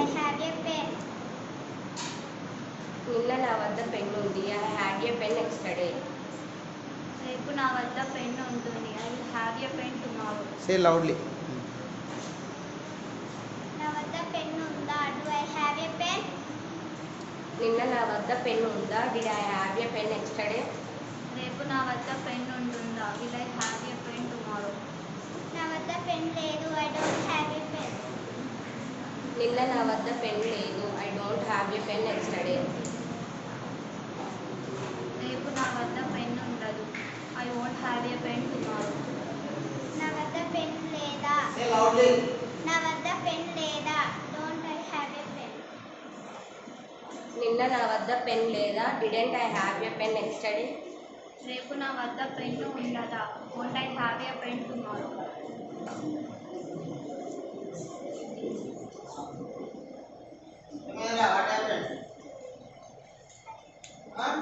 I have a pen. నిన్న నా వద్ద పెన్ ఉంది. I had a pen yesterday. రేపు నా వద్ద పెన్ ఉంటుంది. I will have a pen tomorrow. Say loudly. నా వద్ద పెన్ ఉందా? Do I have a pen? నిన్న నా వద్ద పెన్ ఉందా? Did I have a pen yesterday? రేపు నా వద్ద పెన్ ఉంటుందా? Will I have a pen tomorrow? నా వద్ద పెన్ లేదు. I don't have a pen. నిన్న నా వద్ద పెన్ లేదు. I don't have a pen yesterday. రేపు నా వద్ద పెన్ ఉండదు. I won't have a pen tomorrow. నా వద్ద పెన్ లేదా? Say loudly. నా వద్ద పెన్ లేదా? Don't I have a pen? నిన్న నా వద్ద పెన్ లేదా? Didn't I have a pen yesterday? రేపు నా వద్ద పెన్ ఉండదా? Won't I have a pen tomorrow? What happened? Huh?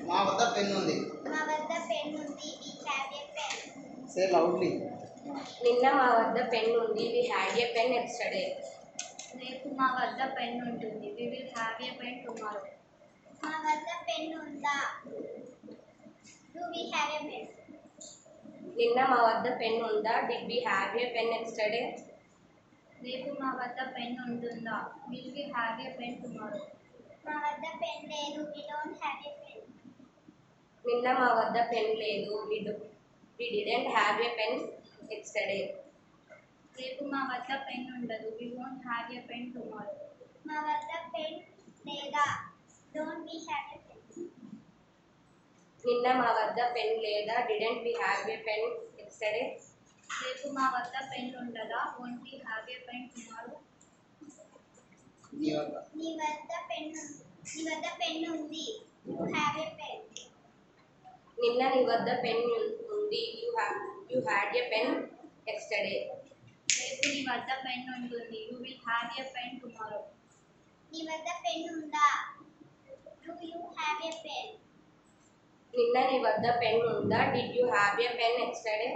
మా వద్ద పెన్ ఉంది. మా వద్ద పెన్ ఉంది. We have a pen. Say loudly. నిన్న మా వద్ద పెన్ ఉంది. We had a pen yesterday. రేపు మా వద్ద పెన్ ఉంటుంది. We will have a pen tomorrow. మా వద్ద పెన్ ఉందా? Do we have a pen? నిన్న మా వద్ద పెన్ ఉందా? Did we have a pen yesterday? రేపు మా వద్ద పెన్ ఉంటుందా? Will we have a pen tomorrow? మా వద్ద పెన్ లేదు. We don't have a pen. నిన్న మా వద్ద పెన్ లేదు. We didn't have a pen yesterday. రేపు మా వద్ద పెన్ ఉండదు. We won't have a pen tomorrow. మా వద్ద పెన్ లేదా? Don't we have a pen? నిన్న మా వద్ద పెన్ లేదా? Didn't we have a pen yesterday? రేపు మా వద్ద పెన్ ఉండదా? Won't we have a pen tomorrow? నీ వద్ద. నీ వద్ద పెన్ ఉంది. You have a pen. నిన్న నీ వద్ద పెన్ ఉంది. You had a pen yesterday. రేపు నీ వద్ద పెన్ ఉంటుంది. You will have a pen tomorrow. నీ వద్ద పెన్ ఉందా? Do you have a pen? నిన్న నీ వద్ద పెన్ ఉందా? Did you have a pen yesterday?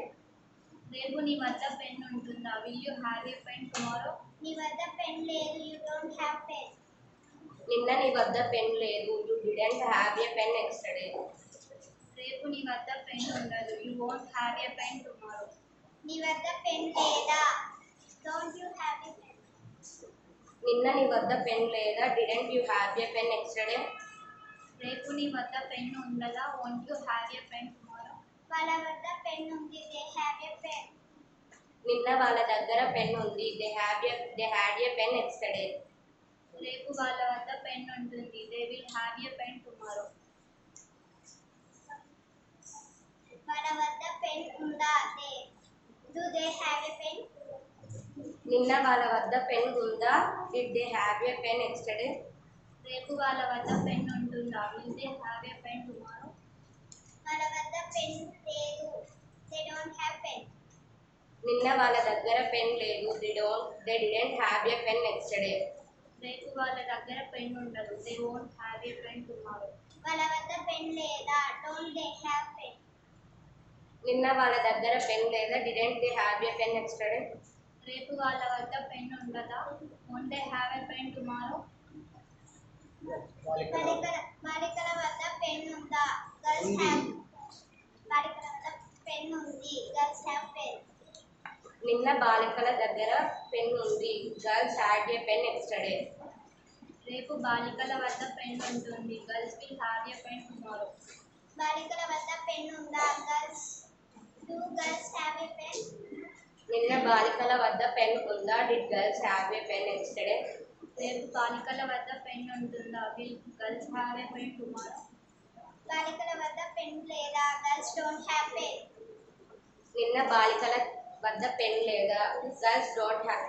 రేపు నీ వద్ద పెన్ ఉంటుందా? Will you have a pen tomorrow? నీ వద్ద పెన్ లేదు. You don't have pen. నిన్న నీ వద్ద పెన్ లేదు. You didn't have a pen yesterday. రేపు నీ వద్ద పెన్ ఉండదు. You won't have a pen tomorrow. నీ వద్ద పెన్ లేదా? Don't you have a pen? నిన్న నీ వద్ద పెన్ లేదా? Didn't you have a pen yesterday? రేపు నీ వద్ద పెన్ ఉండదా? Won't you have a pen tomorrow? వాళ్ళ వద్ద పెన్ ఉంది. They have a pen. నిన్న వాళ్ళ దగ్గర పెన్ ఉంది. They had a pen yesterday. రేపు వాళ్ళ వద్ద పెన్ ఉంటుంది. They will have a pen tomorrow. వాళ్ళ వద్ద పెన్ ఉందా? Do they have a pen? నిన్న వాళ్ళ వద్ద పెన్ ఉందా? Did they have a pen yesterday? రేపు వాళ్ళ వద్ద పెన్ ఉంటుందా? Will they have a pen tomorrow? వాళ్ళ వద్ద పెన్ లేదు. They don't have pen. నిన్న వాళ్ళ దగ్గర పెన్ లేదు. They didn't have a pen yesterday. రేపు వాళ్ళ దగ్గర పెన్ ఉండదు. They won't have a pen tomorrow. వాళ్ళ వద్ద పెన్ లేదా? Don't they have pen? నిన్న వాళ్ళ దగ్గర పెన్ లేదా? Didn't they have a pen yesterday? రేపు వాళ్ళ వద్ద పెన్ ఉండదా? Won't they have a pen tomorrow? బాలికల వద్ద పెన్ ఉందా? Girls have. బాలికల వద్ద పెన్ ఉంది. Girls have pen. నిన్న బాలికల దగ్గర పెన్ ఉంది. Girls had a pen yesterday. రేపు బాలికల వద్ద పెన్ ఉంటుంది. Girls will have a pen tomorrow. బాలికల వద్ద పెన్ ఉందా? Do girls have a pen? నిన్న బాలికల వద్ద పెన్ ఉందా? Did girls have a pen yesterday? రేపు బాలికల వద్ద పెన్ ఉంటుందా? Will girls have a pen tomorrow? బాలికల వద్ద పెన్ లేదా? Girls don't have pen. నిన్న బాలికల వద్ద పెన్ లేదా? Girls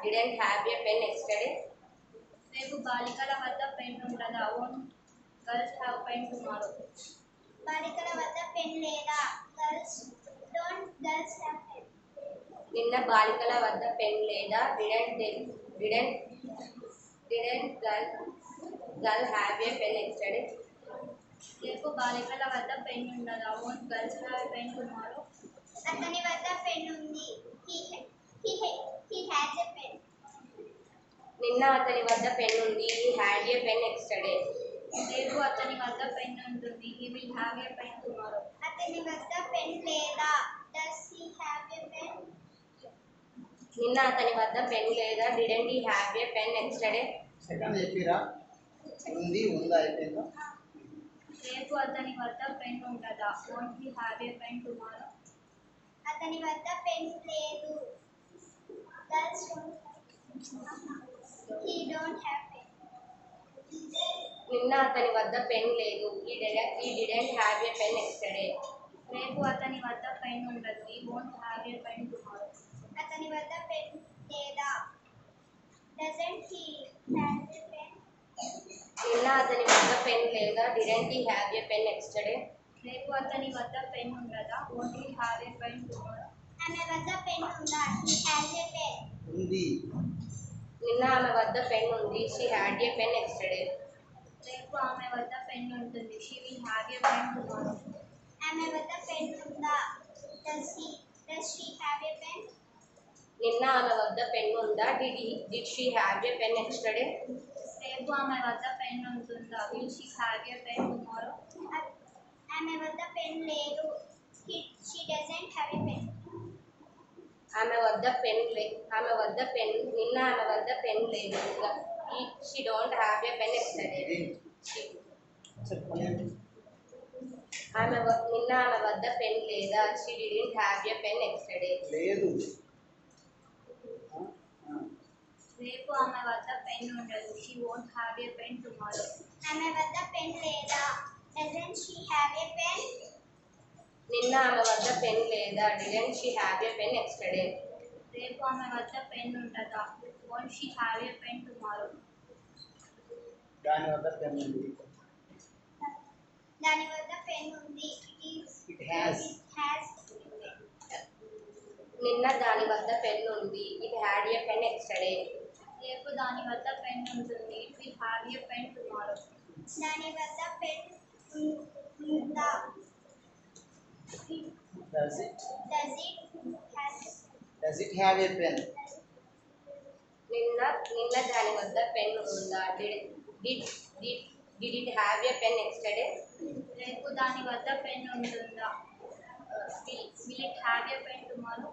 didn't have a pen yesterday. రేపు బాలికల వద్ద పెన్ ఉండదా? Won't girls have pen tomorrow? బాలికల వద్ద పెన్ లేదా? Girls have pen. నిన్న బాలికల వద్ద పెన్ లేదా? Didn't girl have a pen yesterday? రేపు బాలికల వద్ద పెన్ ఉండదా? Won't girls have a pen tomorrow? అతని వద్ద పెన్ ఉంది. నిన్న అతని వద్ద పెన్ ఉంది. He had a pen yesterday. రేపు అతని వద్ద పెన్ ఉంటుంది. He will have a pen tomorrow. అతని వద్ద పెన్ లేదా? Does he have a pen? నిన్న అతని వద్ద పెన్ లేదా? Didn't he have a pen yesterday. Second చెప్పిరా ఉంది ఉందా అయిపోయిందా? రేపు అతని వద్ద పెన్ ఉండదా? Won't he have a pen tomorrow. అతని వద్ద పెన్ లేదు. Does he don't have pen. నిన్న అతని వద్ద పెన్ లేదు. He didn't have a pen yesterday. రేపు అతని వద్ద పెన్ ఉండదు. He won't have a pen tomorrow. అతని వద్ద పెన్ లేదా? Doesn't he have a pen. నిన్న అతని వద్ద పెన్ లేదా? Didn't he have a pen yesterday. రేపు అతని వద్ద పెన్ ఉండదా? Won't he have a pen tomorrow. ఆమె వద్ద పెన్ ఉందా? He has a pen. ఉంది. నిన్న ఆమె వద్ద పెన్ ఉంది. She had a pen yesterday. రేపు ఆమె వద్ద పెన్ ఉంటుంది. She will have a pen tomorrow. ఆమె వద్ద పెన్ ఉందా? Does she have a pen. నిన్న ఆమె వద్ద పెన్ ఉందా? Did she have a pen yesterday. రేపు ఆమె వద్ద పెన్ ఉంటుందా? Will she have a pen tomorrow. ఆమె వద్ద పెన్ లేదు. She doesn't have a pen. నిన్న ఆమె వద్ద పెన్ లేదు. She don't have a pen yesterday. చెప్పండి. నిన్న ఆమె వద్ద పెన్ లేదా? She didn't have a pen yesterday. లేదు. రేపు ఆమె వద్ద పెన్ ఉండదు. She won't have a pen tomorrow. ఆమె వద్ద పెన్ లేదా? Doesn't she have a pen. నిన్న ఆమె వద్ద పెన్ లేదా? Didn't she have a pen yesterday. రేపు ఆమె వద్ద పెన్ ఉంటుందా? Won't she have a pen tomorrow. దాని వద్ద పెన్ ఉంది. దాని వద్ద పెన్ ఉంది. It has. నిన్న దాని వద్ద పెన్ ఉంది. It had a pen yesterday. రేపు దాని వద్ద పెన్ ఉంటుంది. It will have a pen tomorrow. దాని వద్ద పెన్ ఉందా? Does it have have a pen? నిన్న దాని వద్ద పెన్ ఉందా? Did it have a pen yesterday. రేపు దాని వద్ద పెన్ ఉంటుందా? Will it have a pen tomorrow.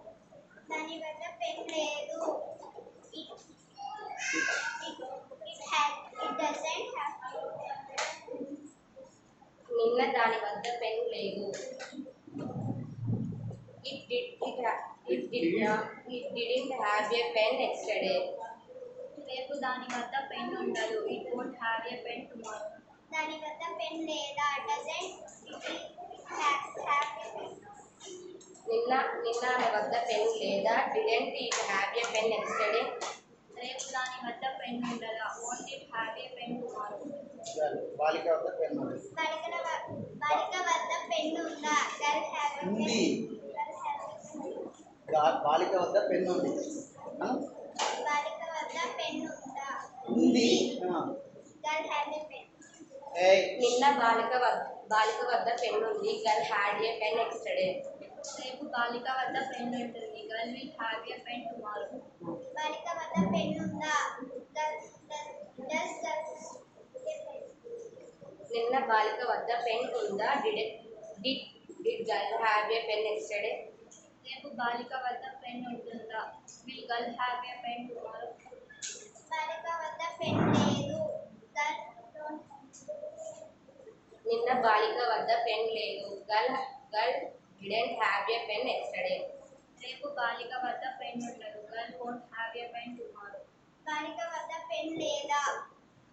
దాని వద్ద పెన్ లేదు. It doesn't have. నిన్న దాని వద్ద పెన్ లేదు. It didn't have a pen yesterday. రేపు దాని వద్ద పెన్ ఉండదు. It won't have a pen tomorrow. దాని వద్ద పెన్ లేదా? Doesn't have a pen. నిన్న ఆమె వద్ద పెన్ లేదా? Didn't it have a pen yesterday. రేపు దాని వద్ద పెన్ ఉండదా? Won't it have a pen tomorrow. బాలిక వద్ద పెన్ ఉంది. బాలిక వద్ద పెన్ ఉందా? Girl have a pen. ఉంది. బాలిక వద్ద పెన్ ఉంది. బాలిక వద్ద పెన్ ఉందా? ఉంది. Girl have a pen. నిన్న బాలిక వద్ద పెన్ ఉంది. Girl had a pen yesterday. రేపు బాలిక వద్ద పెన్ ఉంటుంది. Girl will have a pen tomorrow. బాలిక వద్ద పెన్ ఉందా? Does girl A pen. నిన్న బాలిక వద్ద పెన్ ఉందా? Did girl have a pen yesterday. రేపు బాలిక వద్ద పెన్ ఉంటుందా? Will girl have a pen tomorrow. బాలిక వద్ద పెన్ లేదు. నిన్న బాలిక వద్ద పెన్ లేదు. Girl didn't have a pen yesterday. రేపు బాలిక వద్ద పెన్ ఉండదు. Girl won't have a pen tomorrow. బాలిక వద్ద పెన్ లేదా?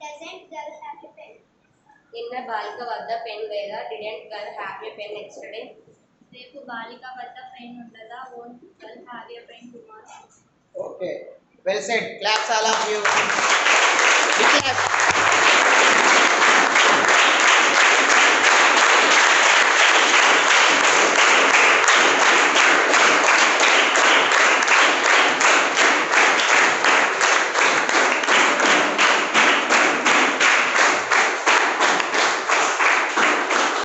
Doesn't girl have a pen. నిన్న బాలిక వద్ద పెన్ లేదా? Didn't girl have a pen yesterday. రేపు బాలిక వద్ద పెన్ ఉండదా? Won't girl have a pen tomorrow. Okay. Well said. Claps all of you. Big clap.